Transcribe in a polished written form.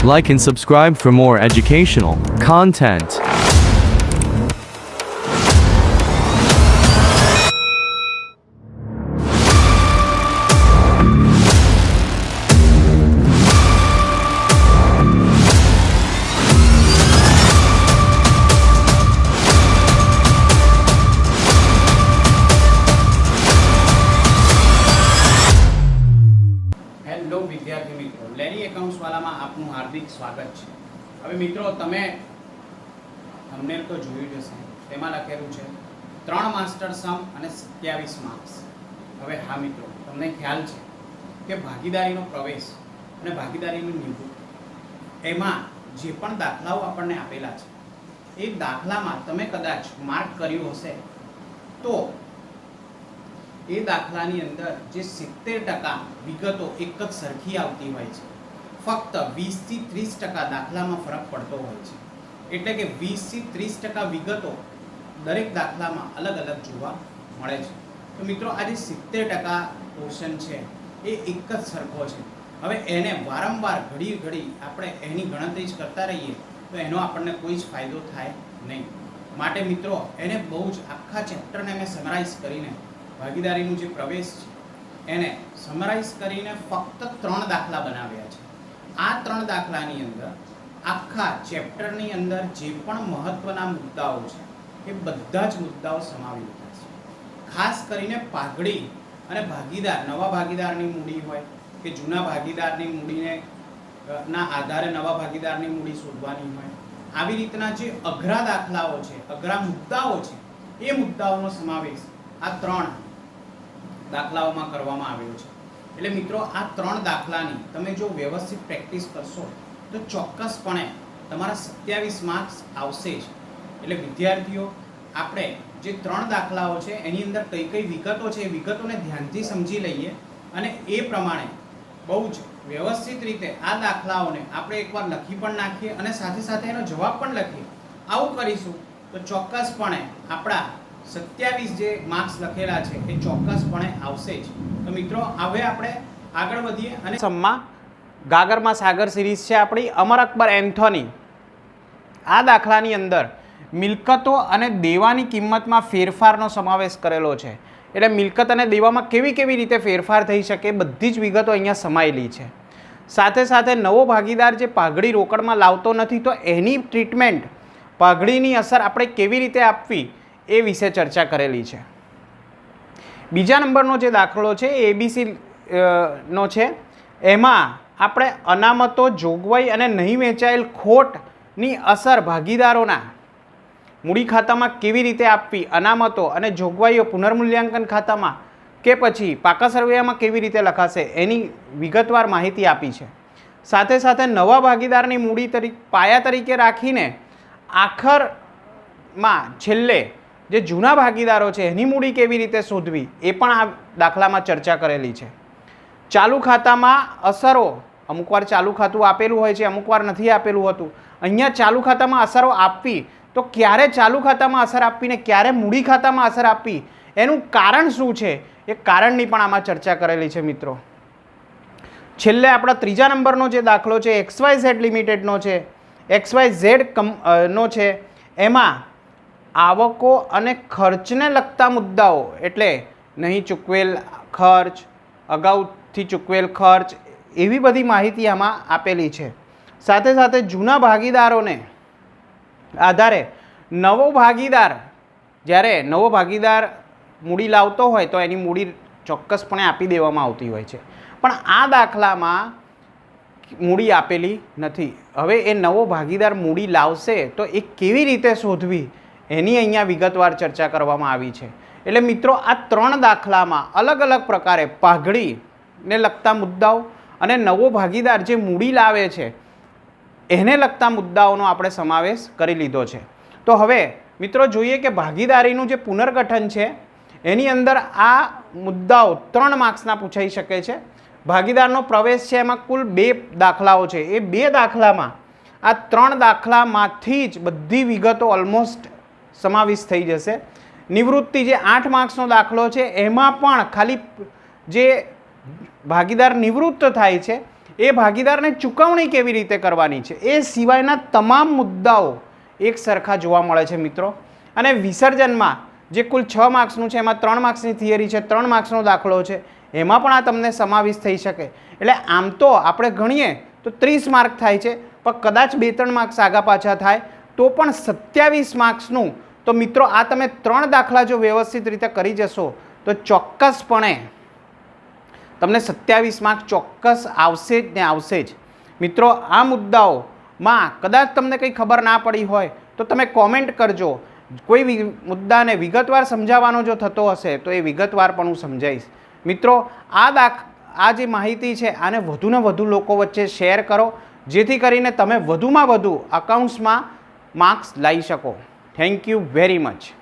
Like and subscribe for more educational content. Hello વિદ્યાર્થી મિત્રો, Larry accounts વાળામાં આપનું હાર્દિક સ્વાગત છે। હવે મિત્રો, તમે થંબનેલ તો જોયું જ હશે, તેમાં લખેલું છે 3 માસ્ટર સમ અને 27 માર્ક્સ। હવે હા મિત્રો, તમને ખ્યાલ છે કે ભાગીદારીનો પ્રવેશ અને ભાગીદારીનું નિવૃત્તિ એમાં જે પણ દાખલાઓ આપણને આપેલા છે એ દાખલામાં તમે કદાચ માર્ક કર્યું હશે તો એ દાખલાની અંદર જે 70% વિગતો એક જ સરખી આવતી હોય છે, ફક્ત 20 થી 30% દાખલામાં ફરક પડતો હોય છે। એટલે કે 20 થી 30% વિગતો દરેક દાખલામાં અલગ અલગ જોવા મળે છે। તો મિત્રો, આ જે 70% પોર્શન છે એ એક જ સરખો છે। હવે એને વારંવાર ઘડી આપણે એની ગણતરી જ કરતા રહીએ તો એનો આપણને કોઈ જ ફાયદો થાય નહીં। માટે મિત્રો, એને બહુ જ આખા ચેપ્ટરને મેં સમરાઇઝ કરીને ભાગીદારીનું જે પ્રવેશ છે એને સમરાઇઝ કરીને ફક્ત 3 દાખલા બનાવ્યા છે। આ 3 દાખલાની અંદર આખા ચેપ્ટરની અંદર જે પણ મહત્વના મુદ્દાઓ છે એ બધા જ મુદ્દાઓ સમાવી લીધા છે। ખાસ કરીને પાઘડી અને ભાગીદાર, નવા ભાગીદારની મૂડી હોય કે જૂના ભાગીદારની મૂડીને ના આધારે નવા ભાગીદારની મૂડી શોધવાની હોય, આવી રીતના જે અઘરા દાખલાઓ છે, અઘરા મુદ્દાઓ છે, એ મુદ્દાઓનો સમાવેશ આ 3 દાખલાઓમાં કરવામાં આવ્યો છે। એટલે મિત્રો, આ 3 દાખલાની તમે જો વ્યવસ્થિત પ્રેક્ટિસ કરશો તો ચોક્કસપણે તમારા 27 માર્ક્સ આવશે જ। એટલે વિદ્યાર્થીઓ, આપણે જે 3 દાખલાઓ છે એની અંદર કઈ કઈ વિગતો છે એ વિગતોને ધ્યાનથી સમજી લઈએ અને એ પ્રમાણે બહુ જ વ્યવસ્થિત રીતે આ દાખલાઓને આપણે એકવાર લખી પણ નાખીએ અને સાથે સાથે એનો જવાબ પણ લખીએ। આવું કરીશું તો ચોક્કસપણે આપણા 27 જે માર્ક્સ લખેલા છે એ ચોક્કસપણે આવશે જ। તો મિત્રો, હવે આપણે આગળ વધીએ અને સમમાં ગાગરમાં સાગર સિરીઝ છે આપણી, અમર અકબર એન્થોની। આ દાખલાની અંદર મિલકતો અને દેવાની કિંમતમાં ફેરફારનો સમાવેશ કરેલો છે। એટલે મિલકત અને દેવામાં કેવી રીતે ફેરફાર થઈ શકે બધી જ વિગતો અહીંયા સમાયેલી છે। સાથે સાથે નવો ભાગીદાર જે પાઘડી રોકડમાં લાવતો નથી તો એની ટ્રીટમેન્ટ, પાઘડીની અસર આપણે કેવી રીતે આપવી એ વિશે ચર્ચા કરેલી છે। બીજા નંબરનો જે દાખલો છે એ એબીસી નો છે। એમાં આપણે અનામતો, જોગવાઈ અને નહીં વેચાયેલ ખોટની અસર ભાગીદારોના મૂડી ખાતામાં કેવી રીતે આપવી, અનામતો અને જોગવાઈઓ પુનર્મૂલ્યાંકન ખાતામાં કે પછી પાકા સરવૈયામાં કેવી રીતે લખાશે એની વિગતવાર માહિતી આપી છે। સાથે સાથે નવા ભાગીદારની મૂડી પાયા તરીકે રાખીને આખરમાં છેલ્લે જે જૂના ભાગીદારો છે એની મૂડી કેવી રીતે શોધવી એ પણ આ દાખલામાં ચર્ચા કરેલી છે। ચાલુ ખાતામાં અસરો, અમુકવાર ચાલુ ખાતું આપેલું હોય છે, અમુકવાર નથી આપેલું હોતું। અહીંયા ચાલુ ખાતામાં અસરો આપવી તો ક્યારે ચાલુ ખાતામાં અસર આપવી ને ક્યારે મૂડી ખાતામાં અસર આપવી એનું કારણ શું છે એ કારણની પણ આમાં ચર્ચા કરેલી છે મિત્રો। છેલ્લે આપણા ત્રીજા નંબરનો જે દાખલો છે XYZ લિમિટેડનો છે, XYZ નો છે। એમાં આવકો અને ખર્ચને લગતા મુદ્દાઓ, એટલે નહીં ચૂકવેલ ખર્ચ, અગાઉથી ચૂકવેલ ખર્ચ, એવી બધી માહિતી આમાં આપેલી છે। સાથે સાથે જૂના ભાગીદારોને આધારે નવો ભાગીદાર, જ્યારે નવો ભાગીદાર મૂડી લાવતો હોય તો એની મૂડી ચોક્કસપણે આપી દેવામાં આવતી હોય છે, પણ આ દાખલામાં મૂડી આપેલી નથી। હવે એ નવો ભાગીદાર મૂડી લાવશે તો એ કેવી રીતે શોધવી એની અહીંયા વિગતવાર ચર્ચા કરવામાં આવી છે। એટલે મિત્રો, આ 3 દાખલામાં અલગ અલગ પ્રકારે પાઘડીને લગતા મુદ્દાઓ અને નવો ભાગીદાર જે મૂડી લાવે છે એને લગતા મુદ્દાઓનો આપણે સમાવેશ કરી લીધો છે। તો હવે મિત્રો જોઈએ કે ભાગીદારીનું જે પુનર્ગઠન છે એની અંદર આ મુદ્દાઓ 3 માર્ક્સના પૂછાઈ શકે છે। ભાગીદારનો પ્રવેશ છે એમાં કુલ 2 દાખલાઓ છે। એ 2 દાખલામાં આ 3 દાખલામાંથી જ બધી વિગતો ઓલમોસ્ટ સમાવિષ્ટ થઈ જશે। નિવૃત્તિ જે 8 માર્ક્સનો દાખલો છે એમાં પણ ખાલી જે ભાગીદાર નિવૃત્ત થાય છે એ ભાગીદારને ચૂકવણી કેવી રીતે કરવાની છે, એ સિવાયના તમામ મુદ્દાઓ એક સરખા જોવા મળે છે મિત્રો. અને વિસર્જનમાં જે કુલ 6 માર્ક્સનું છે એમાં 3 માર્ક્સની થિયરી છે, 3 માર્ક્સનો દાખલો છે, એમાં પણ આ તમને સમાવેશ થઈ શકે. એટલે આમ તો આપણે ગણીએ તો 30 માર્ક થાય છે, પણ કદાચ 2-3 માર્ક્સ આગા પાછા થાય તો પણ 27 માર્ક્સનું. તો મિત્રો આ તમે 3 દાખલા જો વ્યવસ્થિત રીતે કરી જશો તો ચોક્કસપણે તમને 27 માર્ક ચોક્કસ આવશે જ ને આવશે જ. મિત્રો આ મુદ્દાઓમાં કદાચ તમને કંઈ ખબર ના પડી હોય તો તમે કોમેન્ટ કરજો. કોઈ મુદ્દાને વિગતવાર સમજાવવાનો જો થતો હશે તો એ વિગતવાર પણ હું સમજાવીશ. મિત્રો આ જે માહિતી છે આને વધુને વધુ લોકો વચ્ચે શેર કરો, જેથી કરીને તમે વધુમાં વધુ અકાઉન્ટ્સમાં માર્ક્સ લાવી શકો. Thank you very much.